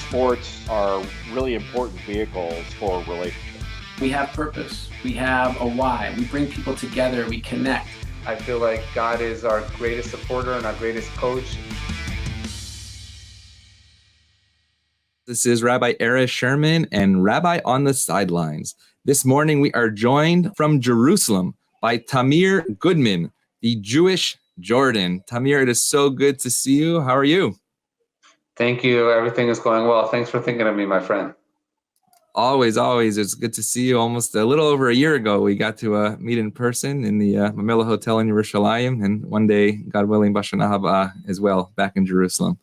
sports are really important vehicles for relationships. We have purpose. We have a why. We bring people together. We connect. I feel like God is our greatest supporter and our greatest coach. This is Rabbi Erez Sherman and Rabbi on the Sidelines. This morning we are joined from Jerusalem by Tamir Goodman, the Jewish Jordan. Tamir, it is so good to see you. How are you? Thank you. Everything is going well. Thanks for thinking of me, my friend. Always. It's good to see you. Almost a little over a year ago, we got to meet in person in the Mamela Hotel in Yerushalayim, and one day, God willing, Bashana Haba as well, back in Jerusalem.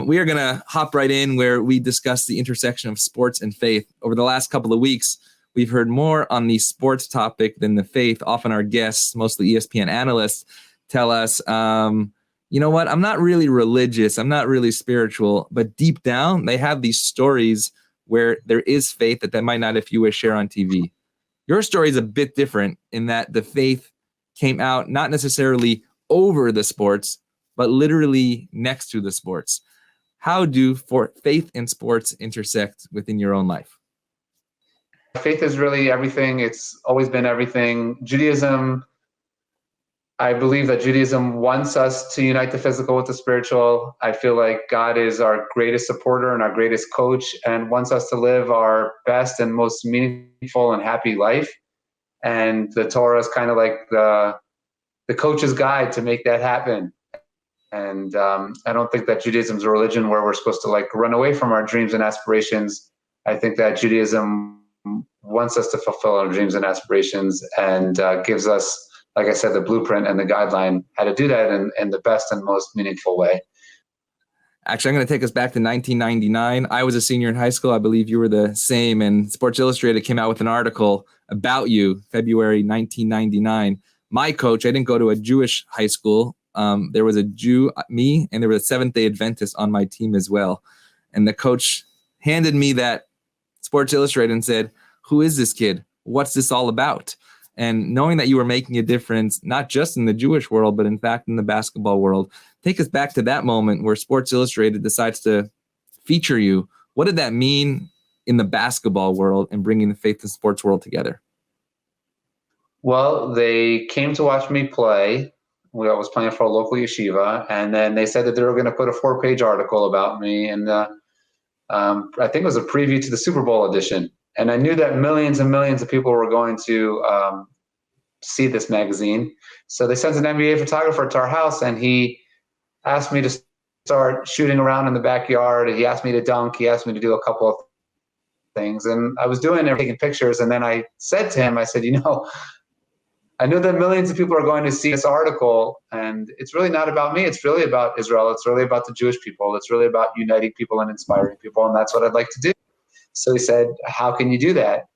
We are going to hop right in where we discuss the intersection of sports and faith. Over the last couple of weeks, we've heard more on the sports topic than the faith. Often our guests, mostly ESPN analysts, tell us, you know what, I'm not really religious, I'm not really spiritual, but deep down, they have these stories where there is faith that they might not, if you wish, share on TV. Your story is a bit different in that the faith came out not necessarily over the sports, but literally next to the sports. How do faith and sports intersect within your own life? Faith is really everything. It's always been everything. Judaism, I believe that Judaism wants us to unite the physical with the spiritual. I feel like God is our greatest supporter and our greatest coach and wants us to live our best and most meaningful and happy life. And the Torah is kind of like the coach's guide to make that happen. And I don't think that Judaism is a religion where we're supposed to like run away from our dreams and aspirations. I think that Judaism wants us to fulfill our dreams and aspirations and gives us, like I said, the blueprint and the guideline how to do that in the best and most meaningful way. Actually, I'm going to take us back to 1999. I was a senior in high school. I believe you were the same. And Sports Illustrated came out with an article about you, February 1999. My coach, I didn't go to a Jewish high school. There was a Jew, me, and there was a Seventh-day Adventist on my team as well. And the coach handed me that Sports Illustrated and said, "Who is this kid? What's this all about?" And knowing that you were making a difference, not just in the Jewish world, but in fact in the basketball world, take us back to that moment where Sports Illustrated decides to feature you. What did that mean in the basketball world and bringing the faith and sports world together? Well, they came to watch me play. I was playing for a local yeshiva, and then they said that they were going to put a 4-page article about me. And I think it was a preview to the Super Bowl edition. And I knew that millions and millions of people were going to see this magazine. So they sent an NBA photographer to our house, and he asked me to start shooting around in the backyard. He asked me to dunk. He asked me to do a couple of things. And I was doing it, taking pictures. And then I said to him, I said, I know that millions of people are going to see this article, and it's really not about me. It's really about Israel. It's really about the Jewish people. It's really about uniting people and inspiring people, and that's what I'd like to do. So he said, "How can you do that?"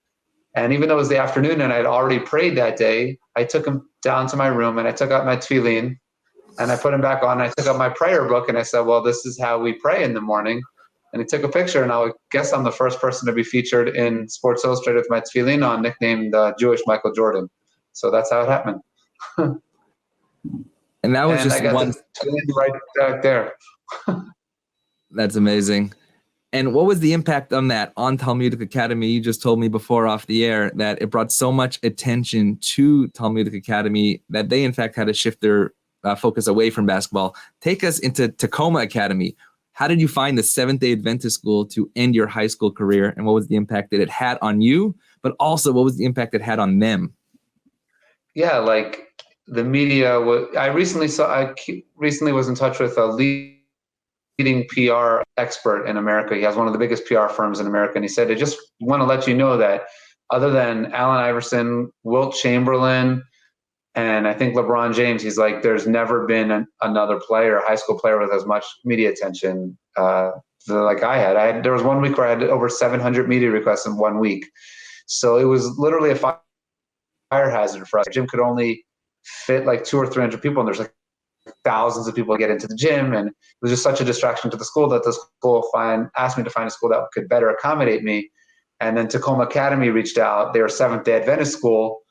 And even though it was the afternoon and I'd already prayed that day, I took him down to my room and I took out my tefillin and I put him back on. I took out my prayer book and I said, "Well, this is how we pray in the morning." And he took a picture, and I guess I'm the first person to be featured in Sports Illustrated with my tefillin on, nicknamed Jewish Michael Jordan. So that's how it happened. And that was and just I got one the right back there. That's amazing. And what was the impact on that on Talmudic Academy? You just told me before off the air that it brought so much attention to Talmudic Academy that they, in fact, had to shift their focus away from basketball. Take us into Tacoma Academy. How did you find the Seventh-day Adventist school to end your high school career? And what was the impact that it had on you? But also, what was the impact it had on them? Yeah, like the media. I recently was in touch with a leading PR expert in America. He has one of the biggest PR firms in America, and he said, "I just want to let you know that other than Allen Iverson, Wilt Chamberlain, and I think LeBron James, he's like, there's never been another player, a high school player, with as much media attention like I had. There was 1 week where I had over 700 media requests in 1 week, so it was literally a fire hazard for us. The gym could only fit like 200 or 300 people, and there's like thousands of people get into the gym, and it was just such a distraction to the school that the school asked me to find a school that could better accommodate me. And then Tacoma Academy reached out. They're a Seventh-day Adventist school.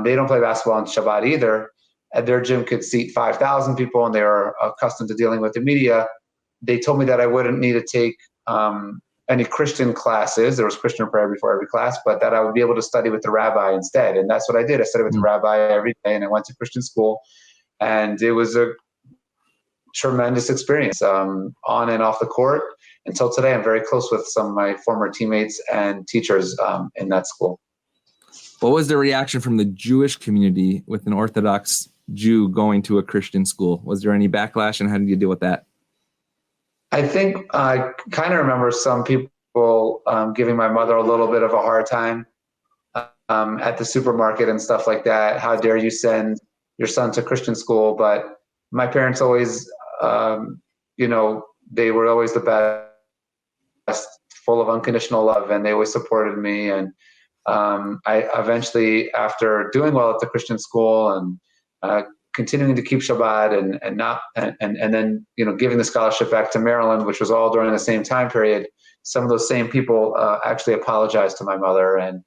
They don't play basketball on Shabbat either. And their gym could seat 5,000 people, and they are accustomed to dealing with the media. They told me that I wouldn't need to take any Christian classes. There was Christian prayer before every class, but that I would be able to study with the rabbi instead. And that's what I did. I studied with the rabbi every day, and I went to Christian school, and it was a tremendous experience on and off the court. Until today, I'm very close with some of my former teammates and teachers in that school. What was the reaction from the Jewish community with an Orthodox Jew going to a Christian school? Was there any backlash, and how did you deal with that? I think I kind of remember some people giving my mother a little bit of a hard time at the supermarket and stuff like that. How dare you send your son to Christian school? But my parents always, they were always the best, full of unconditional love, and they always supported me. And I eventually, after doing well at the Christian school and continuing to keep Shabbat and then giving the scholarship back to Maryland, which was all during the same time period, some of those same people actually apologized to my mother. And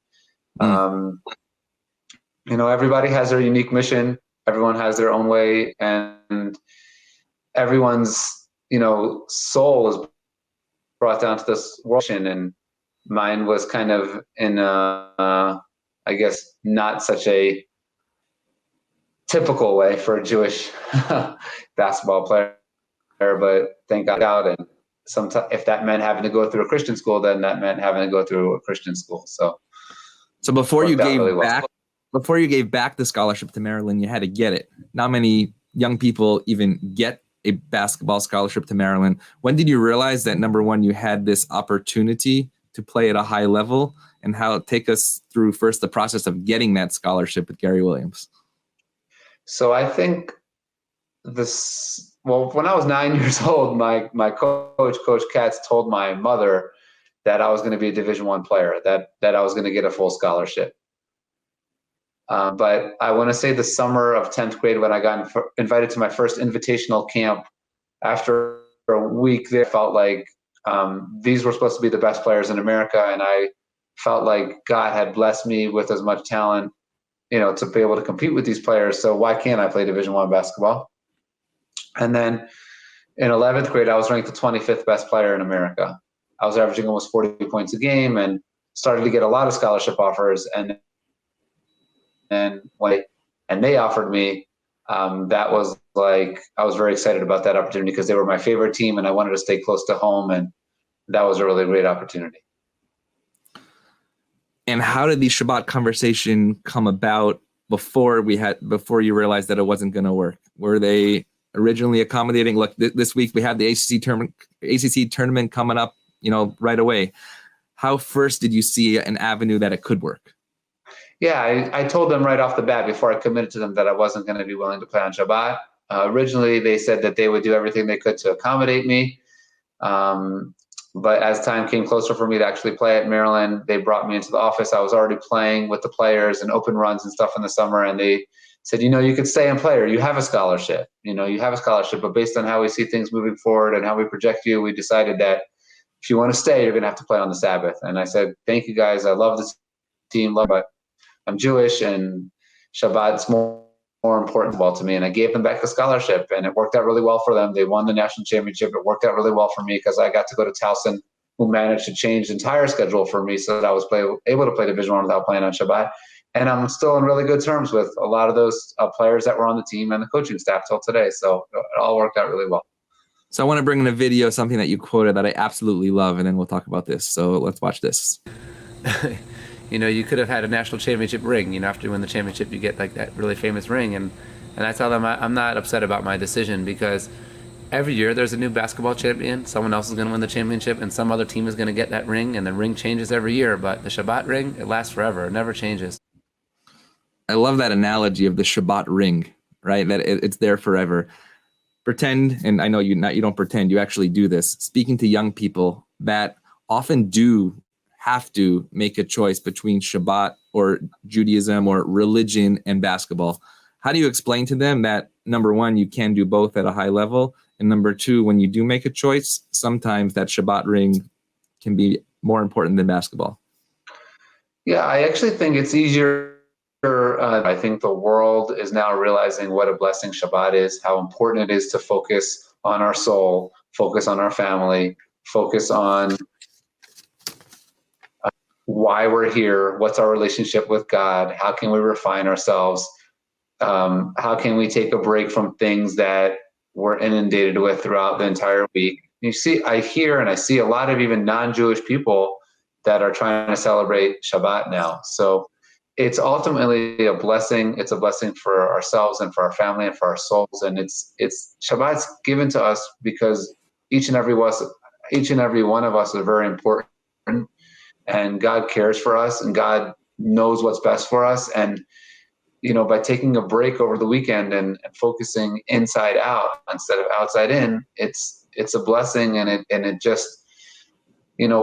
everybody has their unique mission. Everyone has their own way, and everyone's soul is brought down to this world. And mine was kind of in I guess not such a typical way for a Jewish basketball player, but thank God. And sometimes if that meant having to go through a Christian school, then that meant having to go through a Christian school. So before you gave back the scholarship to Maryland, you had to get it. Not many young people even get a basketball scholarship to Maryland. When did you realize that, number one, you had this opportunity to play at a high level, and take us through first the process of getting that scholarship with Gary Williams? So I think when I was 9 years old, my coach, Coach Katz, told my mother that I was going to be a Division I player, that I was going to get a full scholarship. But I want to say the summer of 10th grade, when I got invited to my first invitational camp, after a week there, I felt like these were supposed to be the best players in America, and I felt like God had blessed me with as much talent, to be able to compete with these players. So why can't I play Division I basketball? And then in 11th grade, I was ranked the 25th best player in America. I was averaging almost 40 points a game and started to get a lot of scholarship offers. And they offered me, that was like, I was very excited about that opportunity because they were my favorite team and I wanted to stay close to home. And that was a really great opportunity. And how did the Shabbat conversation come about before you realized that it wasn't going to work? Were they originally accommodating? Look, this week we have the ACC tournament coming up, right away. How first did you see an avenue that it could work? Yeah, I told them right off the bat before I committed to them that I wasn't going to be willing to play on Shabbat. Originally, they said that they would do everything they could to accommodate me. But as time came closer for me to actually play at Maryland, they brought me into the office. I was already playing with the players and open runs and stuff in the summer. And they said, you could stay and play, or you have a scholarship. But based on how we see things moving forward and how we project you, we decided that if you want to stay, you're going to have to play on the Sabbath. And I said, thank you guys. I love this team, but I'm Jewish and Shabbat's more important to me. And I gave them back the scholarship, and it worked out really well for them. They won the national championship. It worked out really well for me because I got to go to Towson, who managed to change the entire schedule for me so that I was able to play Division I without playing on Shabbat. And I'm still in really good terms with a lot of those players that were on the team and the coaching staff till today. So it all worked out really well. So I want to bring in a video, something that you quoted that I absolutely love, and then we'll talk about this. So let's watch this. You could have had a national championship ring. After you win the championship, you get like that really famous ring. And I tell them I'm not upset about my decision because every year there's a new basketball champion. Someone else is going to win the championship, and some other team is going to get that ring, and the ring changes every year. But the Shabbat ring, it lasts forever. It never changes. I love that analogy of the Shabbat ring, right? That it's there forever. Pretend, and I know you don't pretend, you actually do this. Speaking to young people that often do have to make a choice between Shabbat or Judaism or religion and basketball. How do you explain to them that, number one, you can do both at a high level, and number two, when you do make a choice, sometimes that Shabbat ring can be more important than basketball? Yeah, I actually think it's easier. I think the world is now realizing what a blessing Shabbat is, how important it is to focus on our soul, focus on our family, focus on why we're here, what's our relationship with God, how can we refine ourselves, how can we take a break from things that we're inundated with throughout the entire week. You see, I hear and I see a lot of even non-Jewish people that are trying to celebrate Shabbat now. So it's ultimately a blessing. It's a blessing for ourselves and for our family and for our souls. And it's Shabbat's given to us because each and every one of us are very important, and God cares for us, and God knows what's best for us. And by taking a break over the weekend and focusing inside out instead of outside in, it's a blessing. And it just, when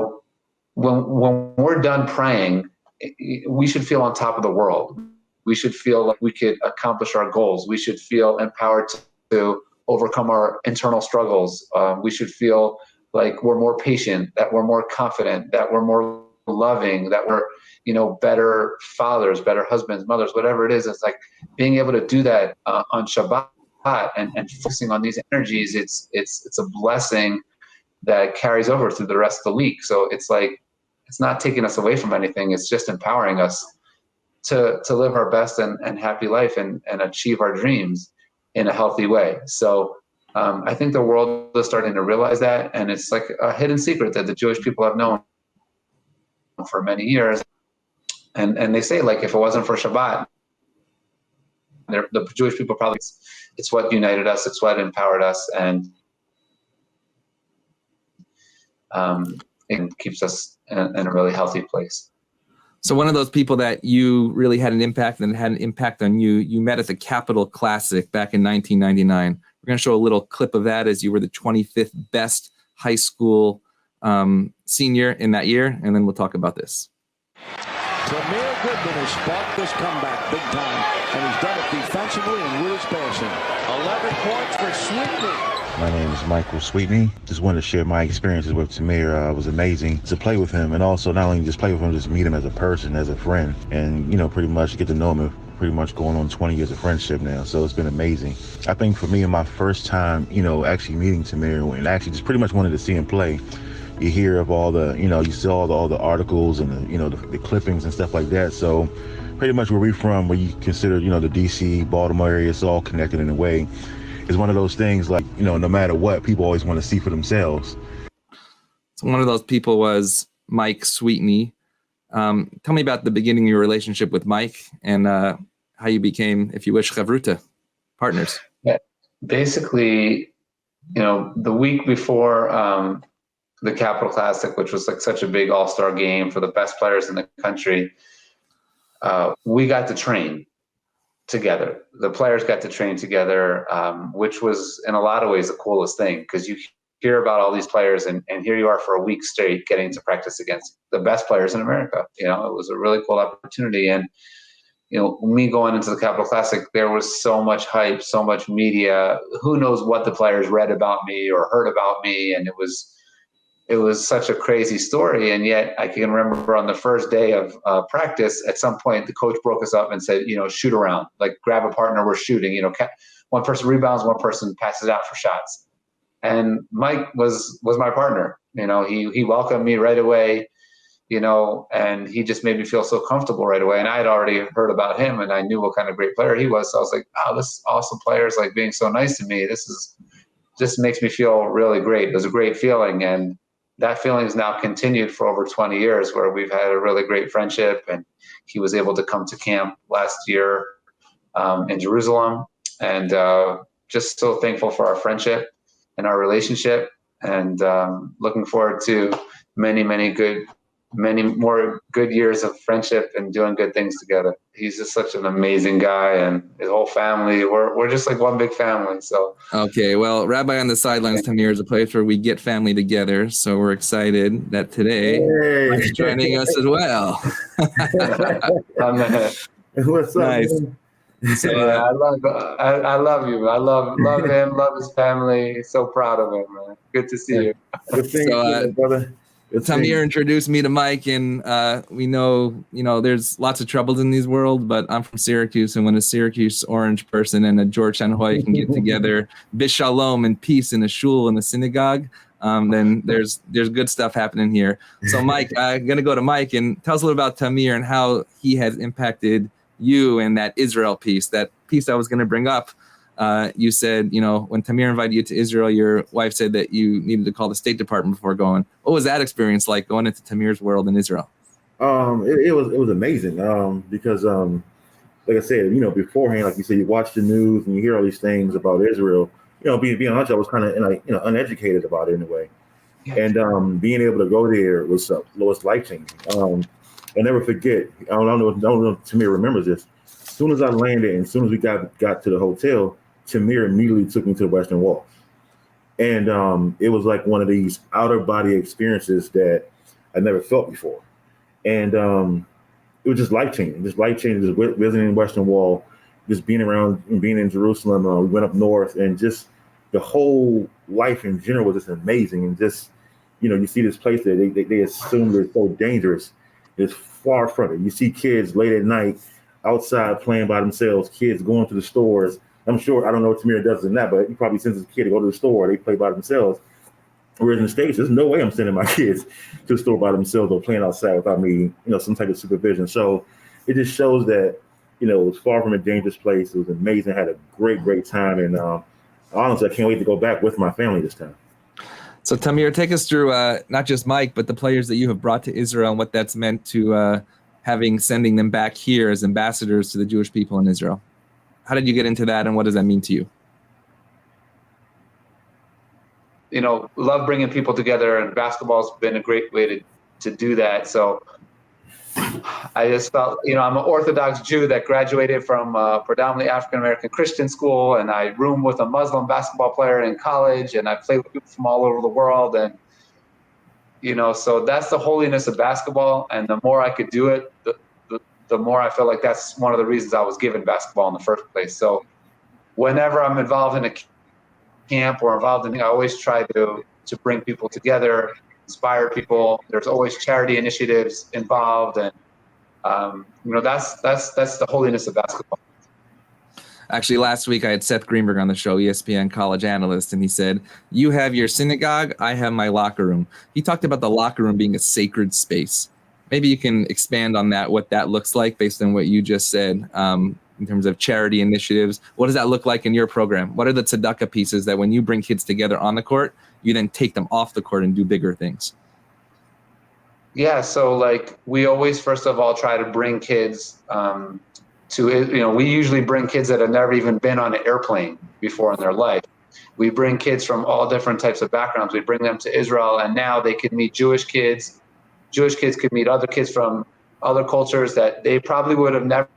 we're done praying, we should feel on top of the world. We should feel like we could accomplish our goals. We should feel empowered to overcome our internal struggles. We should feel like we're more patient, that we're more confident, that we're more loving, that we're, better fathers, better husbands, mothers, whatever it is. It's like being able to do that on Shabbat and focusing on these energies. It's a blessing that carries over through the rest of the week. So it's like, it's not taking us away from anything. It's just empowering us to live our best and happy life and achieve our dreams in a healthy way. So I think the world is starting to realize that, and it's like a hidden secret that the Jewish people have known for many years. And they say, like, if it wasn't for Shabbat, the Jewish people probably, it's what united us, it's what empowered us, and it keeps us in a really healthy place. So one of those people that you really had an impact and had an impact on you, you met at the Capitol Classic back in 1999. We're going to show a little clip of that as you were the 25th best high school senior in that year, and then we'll talk about this. Tamir Goodman has sparked this comeback big time, and he's done it defensively and with his passing. 11 points for Sweetney. My name is Michael Sweetney. Just wanted to share my experiences with Tamir. It was amazing to play with him, and also not only just play with him, just meet him as a person, as a friend, and pretty much get to know him. Pretty much going on 20 years of friendship now, so it's been amazing. I think for me, in my first time, actually meeting Tamir, and actually just pretty much wanted to see him play. You hear of all the, you see all the articles and the clippings and stuff like that. So pretty much where we're from, where you consider, the DC, Baltimore area, it's all connected in a way. It's one of those things like, no matter what, people always want to see for themselves. So one of those people was Mike Sweetney. Tell me about the beginning of your relationship with Mike and how you became, if you wish, chavruta, partners. Yeah. Basically, the week before the Capitol Classic, which was like such a big all-star game for the best players in the country, we got to train together. The players got to train together, which was in a lot of ways the coolest thing, because you hear about all these players and here you are for a week straight getting to practice against the best players in America. It was a really cool opportunity. And me going into the Capitol Classic, there was so much hype, so much media. Who knows what the players read about me or heard about me, and it was such a crazy story. And yet I can remember on the first day of practice, at some point the coach broke us up and said, shoot around, like grab a partner, we're shooting. One person rebounds, one person passes out for shots. And Mike was my partner. He welcomed me right away. And he just made me feel so comfortable right away. And I had already heard about him, and I knew what kind of great player he was. So I was like, wow, this awesome player is like being so nice to me. This makes me feel really great. It was a great feeling. And that feeling is now continued for over 20 years, where we've had a really great friendship. And he was able to come to camp last year in Jerusalem. And just so thankful for our friendship and our relationship. And looking forward to many more good years of friendship and doing good things together. He's just such an amazing guy, and his whole family, we're just like one big family. So okay, well, Rabbi on the Sidelines, Tamir, is a place where we get family together, so we're excited that today he's joining us as well. What's up, nice. man? So, yeah, I love you. I love him, love his family. So proud of him, man. Good to see you. Good thing, brother. Tamir introduced me to Mike, and we know, there's lots of troubles in this world, but I'm from Syracuse, and when a Syracuse Orange person and a Georgetown Hoy can get together, bishalom and peace in a shul and a synagogue, then there's good stuff happening here. So Mike, I'm going to go to Mike and tell us a little about Tamir and how he has impacted you in that Israel piece, that piece I was going to bring up. You said, when Tamir invited you to Israel, your wife said that you needed to call the State Department before going. What was that experience like going into Tamir's world in Israel? It was amazing because like I said, beforehand, like you said, you watch the news and you hear all these things about Israel. Being honest, I was kind of uneducated about it in a way, and being able to go there was life changing. I'll never forget. I don't know if Tamir remembers this. As soon as I landed and as soon as we got to the hotel, Tamir immediately took me to the Western Wall, and it was like one of these out of body experiences that I never felt before, and it was just life changing. Just visiting the Western Wall, just being around and being in Jerusalem. We went up north, and just the whole life in general was just amazing. And just, you see this place that they assume is so dangerous. It's far from it. You see kids late at night outside playing by themselves, kids going to the stores. I'm sure, I don't know what Tamir does in that, but he probably sends his kid to go to the store. They play by themselves. Whereas in the States, there's no way I'm sending my kids to the store by themselves or playing outside without me, some type of supervision. So it just shows that, it was far from a dangerous place. It was amazing. I had a great time. And honestly, I can't wait to go back with my family this time. So Tamir, take us through not just Mike, but the players that you have brought to Israel and what that's meant to sending them back here as ambassadors to the Jewish people in Israel. How did you get into that, and what does that mean to you? Love bringing people together, and basketball's been a great way to do that. So I just felt, I'm an Orthodox Jew that graduated from a predominantly African-American Christian school, and I roomed with a Muslim basketball player in college, and I played with people from all over the world. And, so that's the holiness of basketball. And the more I could do it, the more I feel like that's one of the reasons I was given basketball in the first place. So whenever I'm involved in a camp or involved in, I always try to bring people together, inspire people. There's always charity initiatives involved, and that's the holiness of basketball. Actually, last week I had Seth Greenberg on the show, ESPN college analyst, and he said, "You have your synagogue, I have my locker room." He talked about the locker room being a sacred space. Maybe you can expand on that, what that looks like based on what you just said. In terms of charity initiatives, what does that look like in your program? What are the tzedakah pieces that when you bring kids together on the court, you then take them off the court and do bigger things? Yeah, so we always, first of all, try to bring kids we usually bring kids that have never even been on an airplane before in their life. We bring kids from all different types of backgrounds. We bring them to Israel, and now they could meet Jewish kids. Jewish kids could meet other kids from other cultures that they probably would have never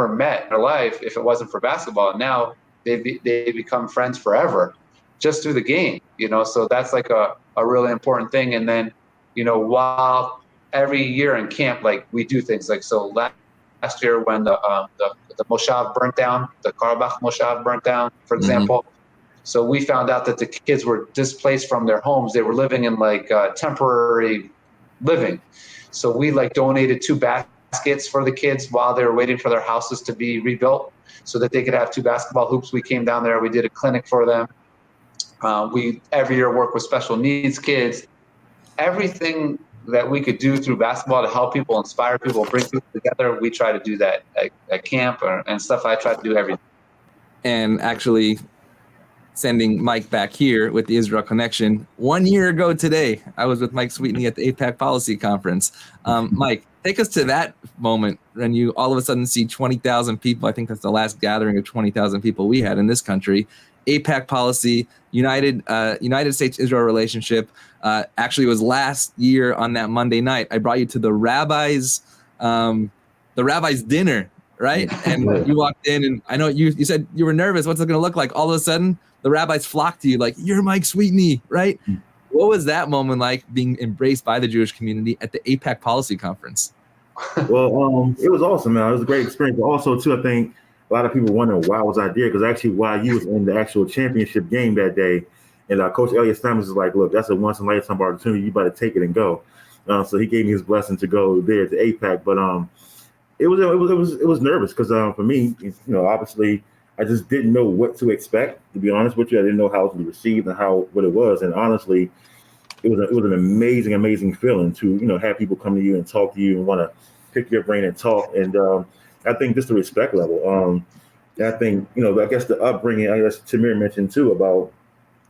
met in their life if it wasn't for basketball. And now they become friends forever just through the game, so that's like a really important thing. And then, while every year in camp, we do things so last year when the Moshav burnt down, the Karabakh Moshav burnt down, for example. So we found out that the kids were displaced from their homes. They were living in temporary living. So we donated 2 baskets for the kids while they were waiting for their houses to be rebuilt so that they could have 2 basketball hoops. We came down there, we did a clinic for them. We every year work with special needs kids. Everything that we could do through basketball to help people, inspire people, bring people together, we try to do that at camp and stuff. I try to do everything. And actually sending Mike back here with the Israel Connection. 1 year ago today, I was with Mike Sweetney at the AIPAC Policy Conference. Mike, take us to that moment when you all of a sudden see 20,000 people. I think that's the last gathering of 20,000 people we had in this country. AIPAC Policy, United States-Israel relationship. Actually, it was last year on that Monday night. I brought you to the rabbi's dinner, right? And you walked in, and I know you said you were nervous. What's it going to look like? All of a sudden, the rabbis flocked to you like, "You're Mike Sweetney," right? What was that moment like, being embraced by the Jewish community at the AIPAC Policy Conference? Well, it was awesome, man. It was a great experience. But also, too, I think a lot of people wonder why was I there, because actually while you was in the actual championship game that day, and Coach Aliyah was like, "Look, that's a once in a lifetime opportunity. You better take it and go." So he gave me his blessing to go there to AIPAC. But it was nervous because for me, obviously I just didn't know what to expect. To be honest with you, I didn't know how it would be received and what it was. And honestly, it was an amazing feeling to, have people come to you and talk to you and want to pick your brain and talk. And I think just the respect level. I think, I guess the upbringing, I guess Tamir mentioned too about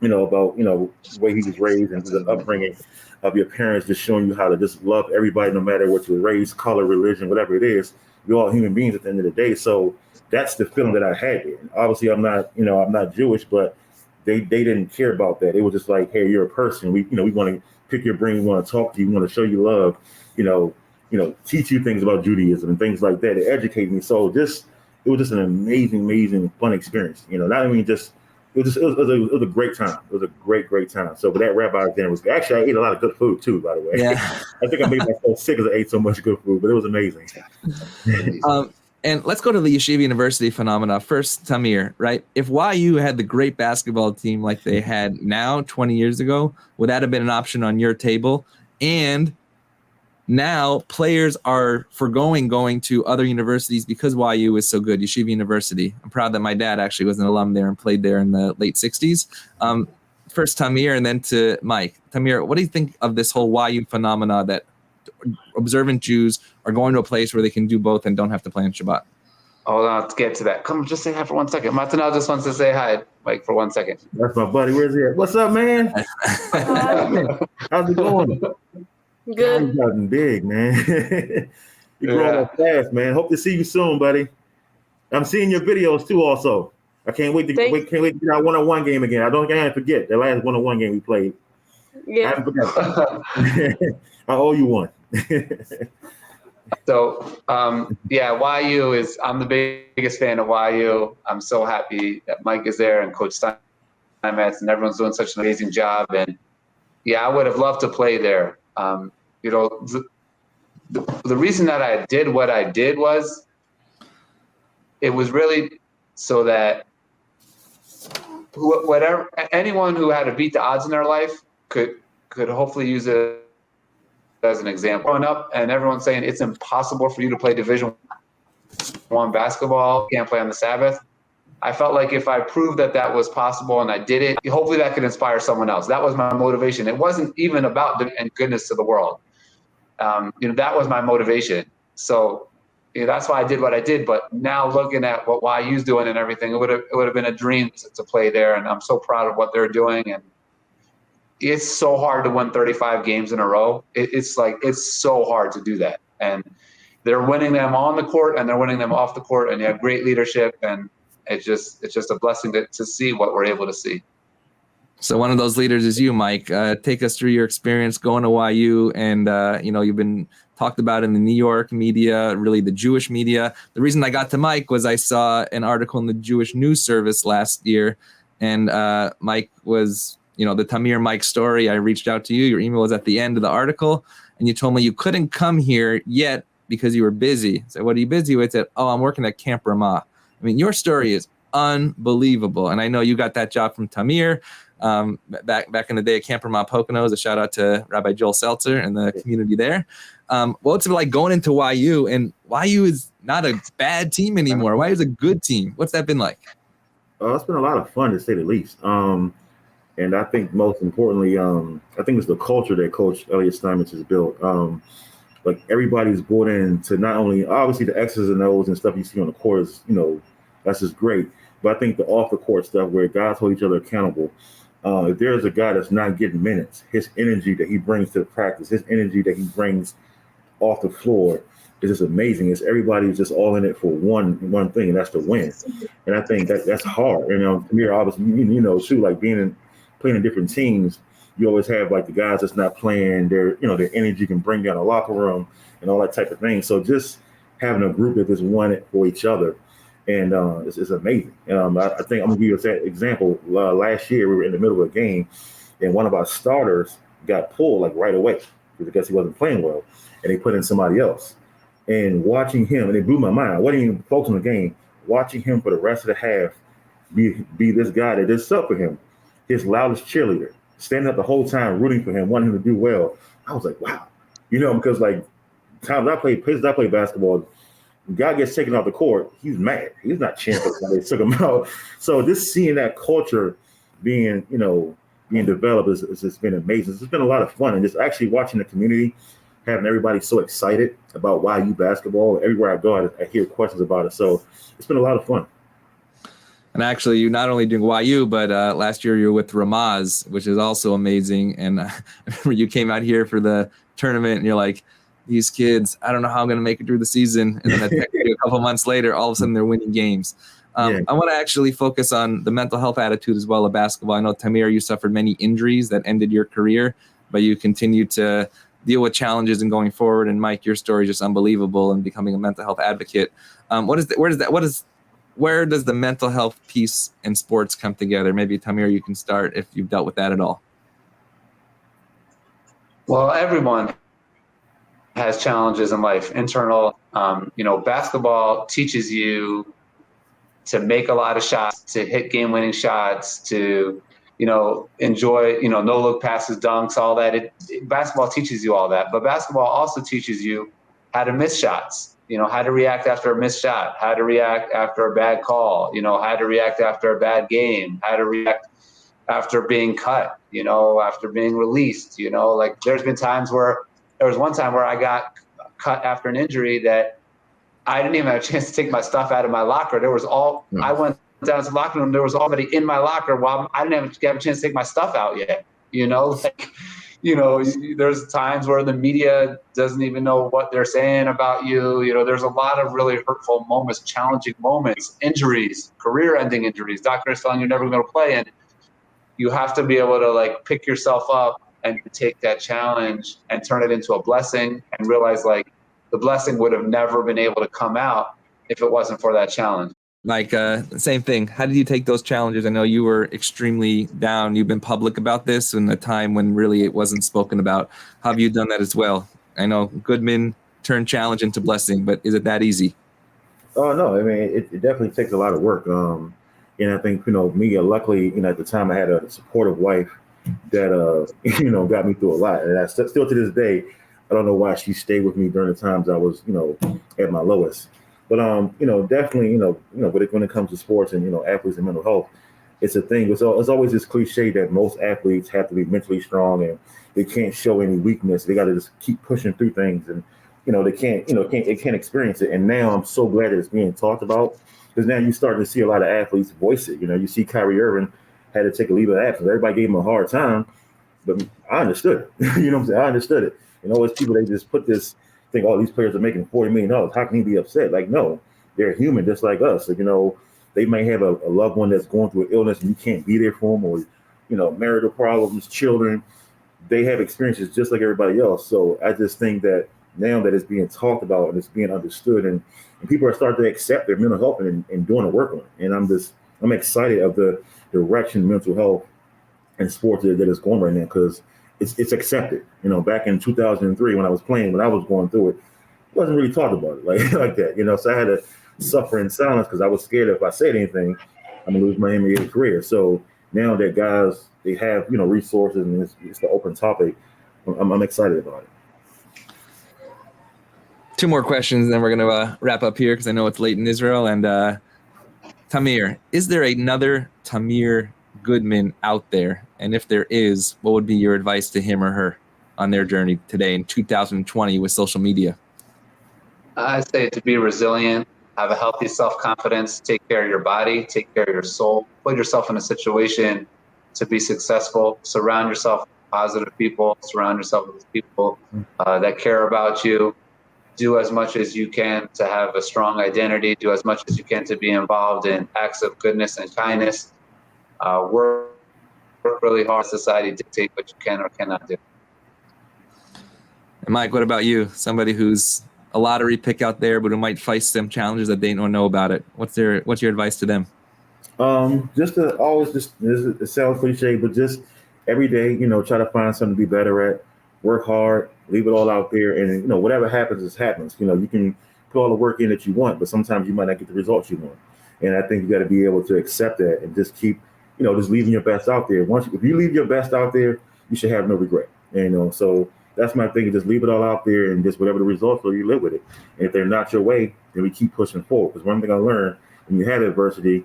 the way he was raised and the upbringing of your parents, just showing you how to just love everybody, no matter what your race, color, religion, whatever it is. We're all human beings at the end of the day. So that's the feeling that I had there. Obviously, I'm not Jewish, but they didn't care about that. It was just like, hey, you're a person. We want to pick your brain. We want to talk to you. We want to show you love. Teach you things about Judaism and things like that. It educated me. So it was just an amazing, fun experience. It was a great time. It was a great time. So, but that rabbi dinner was actually, I ate a lot of good food too, by the way. Yeah. I think I made myself sick as I ate so much good food, but it was amazing. And let's go to the Yeshiva University phenomena. First, Tamir, right? If YU had the great basketball team like they had now 20 years ago, would that have been an option on your table? And now players are foregoing going to other universities because YU is so good, Yeshiva University. I'm proud that my dad actually was an alum there and played there in the late 60s. First Tamir and then to Mike. Tamir, what do you think of this whole YU phenomena that observant Jews are going to a place where they can do both and don't have to play on Shabbat? Hold on, let's get to that. Come, just say hi for 1 second. Martinel just wants to say hi, Mike, for 1 second. That's my buddy. Where's he at? What's up, man? How's it going? Good. You've gotten big, man. You're growing up fast, man. Hope to see you soon, buddy. I'm seeing your videos too. Also, I can't wait to get our one-on-one game again. I can't forget the last one-on-one game we played. Yeah. I haven't forgotten. I owe you one. So, YU is, I'm the biggest fan of YU. I'm so happy that Mike is there and Coach Steinmetz and everyone's doing such an amazing job. And I would have loved to play there. The reason that I did what I did was it was really so that anyone who had to beat the odds in their life could hopefully use it as an example. Growing up and everyone's saying it's impossible for you to play Division I basketball, you can't play on the Sabbath. I felt like if I proved that was possible and I did it, hopefully that could inspire someone else. That was my motivation. It wasn't even about doing goodness to the world. That was my motivation. So that's why I did what I did. But now looking at what YU's doing and everything, it would have been a dream to play there. And I'm so proud of what they're doing. And it's so hard to win 35 games in a row. It's so hard to do that. And they're winning them on the court and they're winning them off the court. And they have great leadership. And it's just a blessing to see what we're able to see. So one of those leaders is you, Mike. Take us through your experience going to YU, and you've been talked about in the New York media, really the Jewish media. The reason I got to Mike was I saw an article in the Jewish News Service last year, and Mike was, the Tamir Mike story. I reached out to you. Your email was at the end of the article, and you told me you couldn't come here yet because you were busy. So what are you busy with? I said, I'm working at Camp Ramah. I mean, your story is unbelievable, and I know you got that job from Tamir. Back in the day at Camp Ramah Poconos, a shout out to Rabbi Joel Seltzer and the community there. What's it like going into YU, and YU is not a bad team anymore? YU is a good team. What's that been like? It's been a lot of fun, to say the least. And I think most importantly, I think it's the culture that Coach Elliot Steinmetz has built. Like everybody's bought in to not only obviously the X's and O's and stuff you see on the court is, that's just great. But I think the off the court stuff where guys hold each other accountable. If there's a guy that's not getting minutes, his energy that he brings to the practice, his energy that he brings off the floor is just amazing. It's everybody's just all in it for one thing, and that's to win. And I think that's hard. And Tamir, obviously, too, like playing in different teams, you always have like the guys that's not playing, their energy can bring down the locker room and all that type of thing. So just having a group that just won it for each other. And it's amazing. I think I'm going to give you an example. Last year, we were in the middle of a game, and one of our starters got pulled like right away because I guess he wasn't playing well, and they put in somebody else. And watching him, and it blew my mind. I wasn't even focused on the game. Watching him for the rest of the half be this guy that did stuff for him, his loudest cheerleader, standing up the whole time, rooting for him, wanting him to do well. I was like, wow. Because like times I played basketball, guy gets taken off the court, he's mad. He's not cheering for somebody that took him out. So just seeing that culture being, being developed is just been amazing. It's been a lot of fun, and just actually watching the community, having everybody so excited about YU basketball. Everywhere I go, I hear questions about it. So it's been a lot of fun. And actually, you not only doing YU, but last year you were with Ramaz, which is also amazing. And I remember you came out here for the tournament, and you're like, these kids, I don't know how I'm going to make it through the season. And then I text you a couple months later, all of a sudden they're winning games. I want to actually focus on the mental health attitude as well of basketball. I know, Tamir, you suffered many injuries that ended your career, but you continue to deal with challenges and going forward. And Mike, your story is just unbelievable in becoming a mental health advocate. Where does the mental health piece in sports come together? Maybe, Tamir, you can start if you've dealt with that at all. Well, everyone has challenges in life, internal. Basketball teaches you to make a lot of shots, to hit game-winning shots, to, enjoy, no-look passes, dunks, all that. Basketball teaches you all that. But basketball also teaches you how to miss shots, how to react after a missed shot, how to react after a bad call, how to react after a bad game, how to react after being cut, after being released, like there was one time where I got cut after an injury that I didn't even have a chance to take my stuff out of my locker. I went down to the locker room, there was already in my locker while I didn't have a chance to take my stuff out yet, there's times where the media doesn't even know what they're saying about you. There's a lot of really hurtful moments, challenging moments, injuries, career-ending injuries. Doctors telling you're never going to play, and you have to be able to pick yourself up and take that challenge and turn it into a blessing and realize the blessing would have never been able to come out if it wasn't for that challenge. Same thing. How did you take those challenges? I know you were extremely down. You've been public about this in a time when really it wasn't spoken about. How have you done that as well? I know Goodman turned challenge into blessing, but is it that easy? Oh, no. I mean, it definitely takes a lot of work. And I think, me, luckily, at the time I had a supportive wife that, got me through a lot. And still to this day, I don't know why she stayed with me during the times I was, at my lowest. But, definitely, when it comes to sports and, athletes and mental health, it's a thing. It's always this cliche that most athletes have to be mentally strong and they can't show any weakness. They got to just keep pushing through things and, they can't experience it. And now I'm so glad that it's being talked about because now you're starting to see a lot of athletes voice it. You see Kyrie Irving had to take a leave of absence. Everybody gave him a hard time, but I understood it. You know what I'm saying? I understood it. It's people, they just put this thing, these players are making $40 million. How can he be upset? No, they're human just like us. They may have a loved one that's going through an illness and you can't be there for them, or, marital problems, children. They have experiences just like everybody else. So I just think that now that it's being talked about and it's being understood and people are starting to accept their mental health and doing the work on it. And I'm excited of the direction mental health and sports that is going right now because it's accepted. Back in 2003 when I was playing, when I was going through it, I wasn't really talked about it like that. So I had to suffer in silence because I was scared if I said anything, I'm gonna lose my NBA career. So now that guys, they have resources and it's the open topic, I'm excited about it. Two more questions, and then we're going to wrap up here because I know it's late in Israel. And Tamir, is there another Tamir Goodman out there? And if there is, what would be your advice to him or her on their journey today in 2020 with social media? I say to be resilient, have a healthy self-confidence, take care of your body, take care of your soul, put yourself in a situation to be successful, surround yourself with positive people, surround yourself with people that care about you. Do as much as you can to have a strong identity. Do as much as you can to be involved in acts of goodness and kindness. Work really hard. Society dictate what you can or cannot do. And Mike, what about you? Somebody who's a lottery pick out there, but who might face some challenges that they don't know about it. What's your advice to them? Just to always it sounds cliche, but just every day, try to find something to be better at. Work hard, leave it all out there, and whatever happens, it happens. You can put all the work in that you want, but sometimes you might not get the results you want. And I think you got to be able to accept that and just keep, just leaving your best out there. If you leave your best out there, you should have no regret. So that's my thing. Just leave it all out there, and just whatever the results are, you live with it. And if they're not your way, then we keep pushing forward. Because one thing I learned when you have adversity,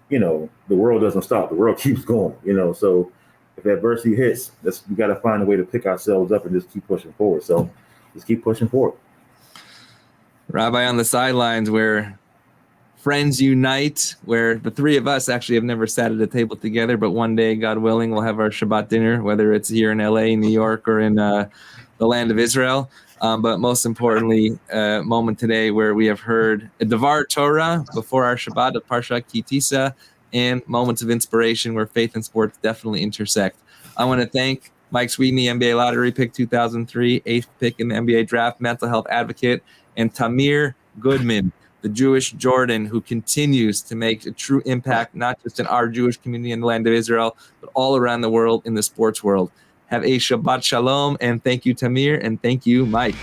the world doesn't stop. The world keeps going. So if adversity hits, we got to find a way to pick ourselves up and just keep pushing forward. So just keep pushing forward. Rabbi, on the sidelines, where friends unite, where the three of us actually have never sat at a table together, but one day, God willing, we'll have our Shabbat dinner, whether it's here in LA, New York, or in the land of Israel. But most importantly, a moment today where we have heard a Devar Torah before our Shabbat of Parsha Ki Tisa, and moments of inspiration where faith and sports definitely intersect. I want to thank Mike Sweeney, NBA lottery pick 2003, 8th pick in the NBA draft, mental health advocate, and Tamir Goodman, the Jewish Jordan, who continues to make a true impact, not just in our Jewish community in the land of Israel, but all around the world in the sports world. Have a Shabbat Shalom, and thank you, Tamir, and thank you, Mike.